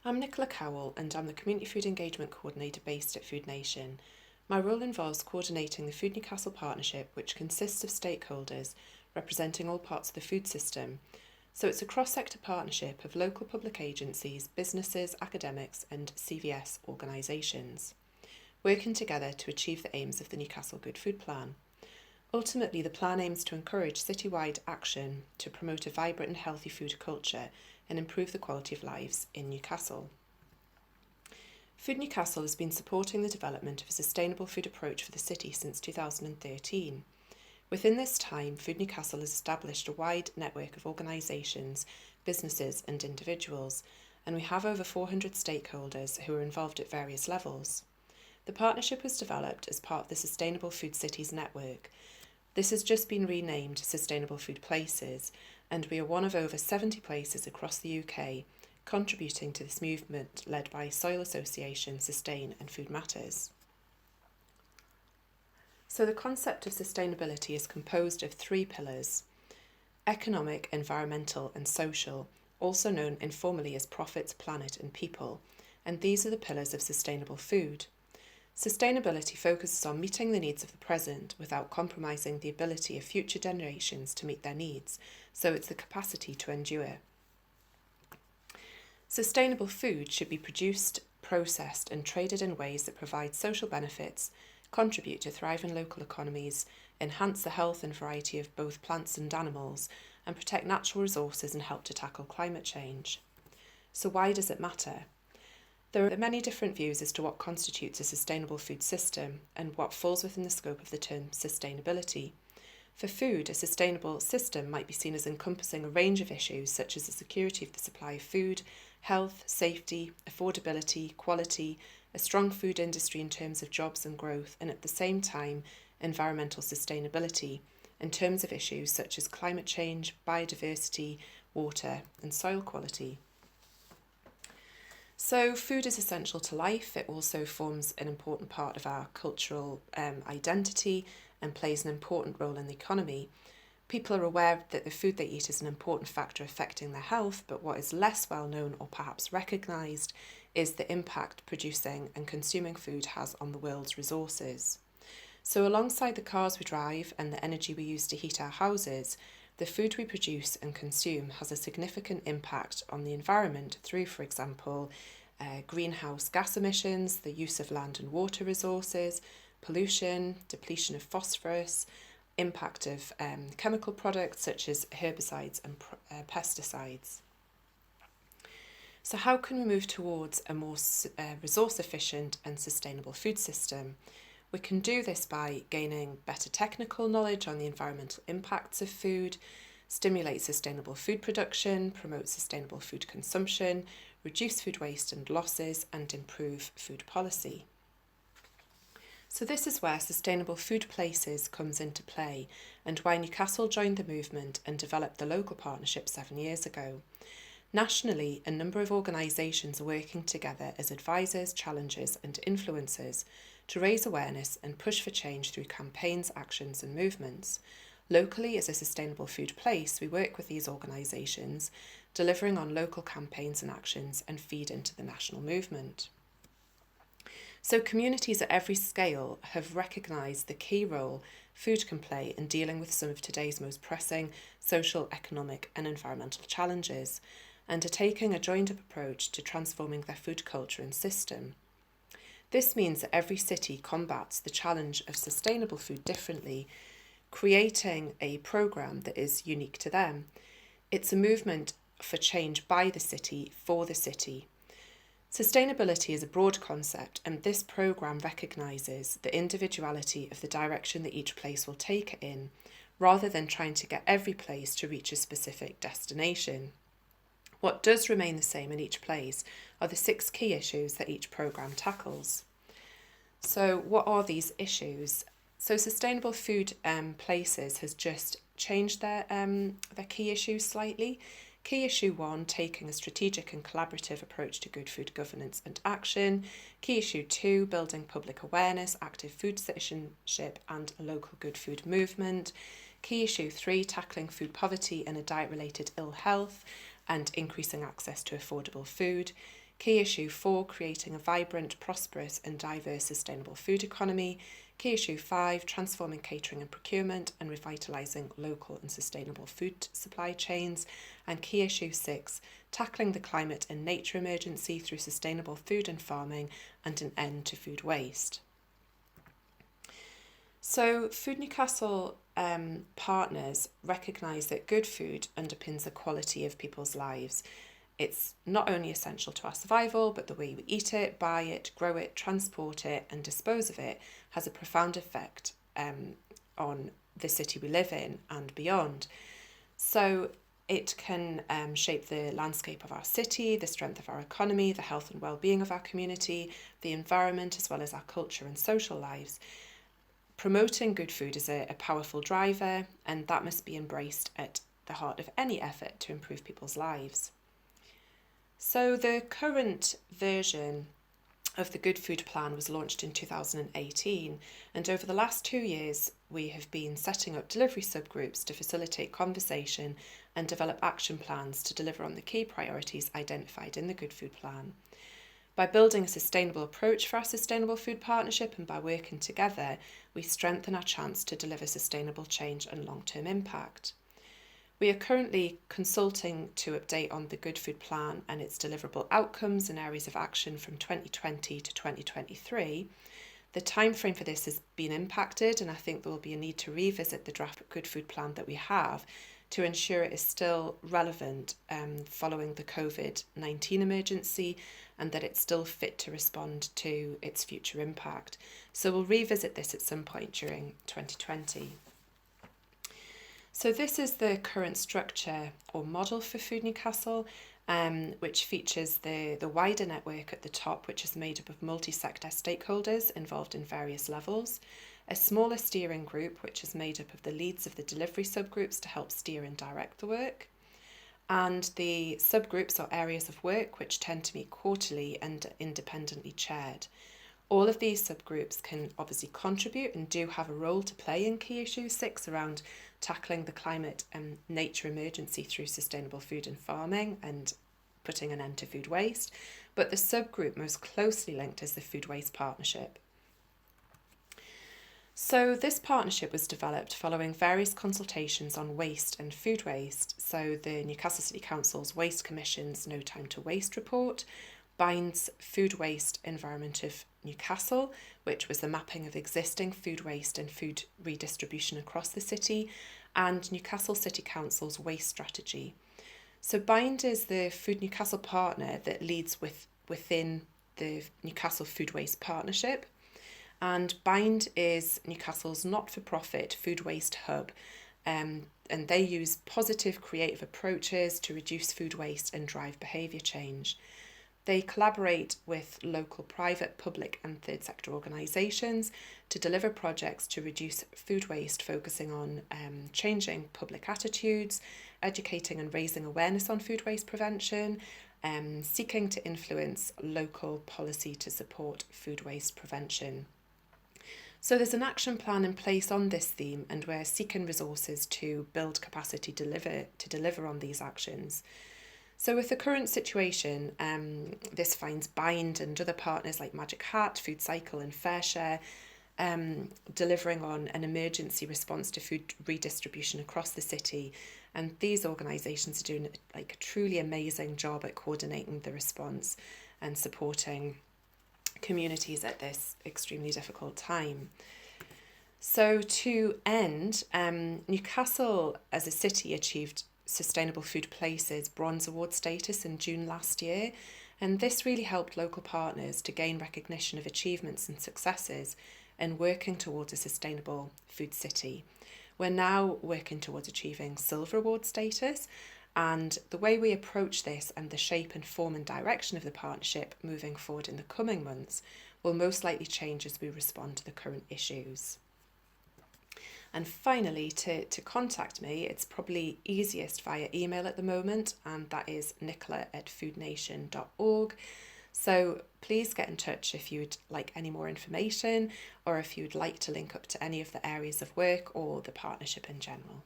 I'm Nicola Cowell and I'm the Community Food Engagement Coordinator based at Food Nation. My role involves coordinating the Food Newcastle partnership, which consists of stakeholders representing all parts of the food system. So it's a cross-sector partnership of local public agencies, businesses, academics and CVS organisations, working together to achieve the aims of the Newcastle Good Food Plan. Ultimately, the plan aims to encourage citywide action to promote a vibrant and healthy food culture and improve the quality of lives in Newcastle. Food Newcastle has been supporting the development of a sustainable food approach for the city since 2013. Within this time, Food Newcastle has established a wide network of organisations, businesses and individuals, and we have over 400 stakeholders who are involved at various levels. The partnership was developed as part of the Sustainable Food Cities Network. This has just been renamed Sustainable Food Places, and we are one of over 70 places across the UK contributing to this movement led by Soil Association, Sustain and Food Matters. So the concept of sustainability is composed of three pillars: economic, environmental and social, also known informally as profits, planet and people, and these are the pillars of sustainable food. Sustainability focuses on meeting the needs of the present without compromising the ability of future generations to meet their needs, so it's the capacity to endure. Sustainable food should be produced, processed and traded in ways that provide social benefits, contribute to thriving local economies, enhance the health and variety of both plants and animals, and protect natural resources and help to tackle climate change. So why does it matter? There are many different views as to what constitutes a sustainable food system and what falls within the scope of the term sustainability. For food, a sustainable system might be seen as encompassing a range of issues such as the security of the supply of food, health, safety, affordability, quality, a strong food industry in terms of jobs and growth, and at the same time, environmental sustainability in terms of issues such as climate change, biodiversity, water, and soil quality. So food is essential to life. It also forms an important part of our cultural identity and plays an important role in the economy. People are aware that the food they eat is an important factor affecting their health, but what is less well known or perhaps recognised is the impact producing and consuming food has on the world's resources. So alongside the cars we drive and the energy we use to heat our houses, the food we produce and consume has a significant impact on the environment through, for example, greenhouse gas emissions, the use of land and water resources, pollution, depletion of phosphorus, impact of chemical products such as herbicides and pesticides. So how can we move towards a more resource efficient and sustainable food system? We can do this by gaining better technical knowledge on the environmental impacts of food, stimulate sustainable food production, promote sustainable food consumption, reduce food waste and losses, and improve food policy. So this is where Sustainable Food Places comes into play and why Newcastle joined the movement and developed the local partnership 7 years ago. Nationally, a number of organisations are working together as advisors, challengers and influencers to raise awareness and push for change through campaigns, actions and movements. Locally, as a sustainable food place, we work with these organisations, delivering on local campaigns and actions and feed into the national movement. So communities at every scale have recognised the key role food can play in dealing with some of today's most pressing social, economic and environmental challenges, and are taking a joined-up approach to transforming their food culture and system. This means that every city combats the challenge of sustainable food differently, creating a programme that is unique to them. It's a movement for change by the city, for the city. Sustainability is a broad concept, and this programme recognises the individuality of the direction that each place will take it in, rather than trying to get every place to reach a specific destination. What does remain the same in each place are the 6 key issues that each programme tackles. So what are these issues? So Sustainable Food Places has just changed their key issues slightly. Key issue 1, taking a strategic and collaborative approach to good food governance and action. Key issue 2, building public awareness, active food citizenship and a local good food movement. Key issue 3, tackling food poverty and a diet-related ill health and increasing access to affordable food. Key issue 4, creating a vibrant, prosperous and diverse sustainable food economy. Key issue 5, transforming catering and procurement and revitalising local and sustainable food supply chains. And key issue 6, tackling the climate and nature emergency through sustainable food and farming and an end to food waste. So Food Newcastle partners recognise that good food underpins the quality of people's lives. It's not only essential to our survival, but the way we eat it, buy it, grow it, transport it and dispose of it has a profound effect on the city we live in and beyond. So it can shape the landscape of our city, the strength of our economy, the health and well-being of our community, the environment, as well as our culture and social lives. Promoting good food is a powerful driver, and that must be embraced at the heart of any effort to improve people's lives. So the current version of the Good Food Plan was launched in 2018, and over the last 2 years we have been setting up delivery subgroups to facilitate conversation and develop action plans to deliver on the key priorities identified in the Good Food Plan. By building a sustainable approach for our Sustainable Food Partnership and by working together, we strengthen our chance to deliver sustainable change and long-term impact. We are currently consulting to update on the Good Food Plan and its deliverable outcomes and areas of action from 2020 to 2023. The timeframe for this has been impacted, and I think there will be a need to revisit the draft Good Food Plan that we have to ensure it is still relevant following the COVID-19 emergency, and that it's still fit to respond to its future impact. So we'll revisit this at some point during 2020. So this is the current structure or model for Food Newcastle, which features the wider network at the top, which is made up of multi-sector stakeholders involved in various levels, a smaller steering group, which is made up of the leads of the delivery subgroups to help steer and direct the work, and the subgroups or areas of work, which tend to meet quarterly and independently chaired. All of these subgroups can obviously contribute and do have a role to play in key issue 6 around tackling the climate and nature emergency through sustainable food and farming and putting an end to food waste, but the subgroup most closely linked is the Food Waste Partnership. So this partnership was developed following various consultations on waste and food waste. So the Newcastle City Council's Waste Commission's No Time to Waste report, BIND's Food Waste Environment of Newcastle, which was the mapping of existing food waste and food redistribution across the city, and Newcastle City Council's Waste Strategy. So BIND is the Food Newcastle partner that leads within the Newcastle Food Waste Partnership, and BIND is Newcastle's not-for-profit food waste hub, and they use positive, creative approaches to reduce food waste and drive behaviour change. They collaborate with local private, public and third sector organisations to deliver projects to reduce food waste, focusing on changing public attitudes, educating and raising awareness on food waste prevention, seeking to influence local policy to support food waste prevention. So there's an action plan in place on this theme, and we're seeking resources to build capacity to deliver on these actions. So with the current situation, this finds BIND and other partners like Magic Hat, Food Cycle and FareShare delivering on an emergency response to food redistribution across the city. And these organisations are doing a truly amazing job at coordinating the response and supporting communities at this extremely difficult time. So to end, Newcastle as a city achieved Sustainable Food Places Bronze Award status in June last year, and this really helped local partners to gain recognition of achievements and successes in working towards a sustainable food city. We're now working towards achieving Silver Award status, and the way we approach this and the shape and form and direction of the partnership moving forward in the coming months will most likely change as we respond to the current issues. And finally, to contact me, it's probably easiest via email at the moment, and that is nicola@foodnation.org. So please get in touch if you'd like any more information, or if you'd like to link up to any of the areas of work or the partnership in general.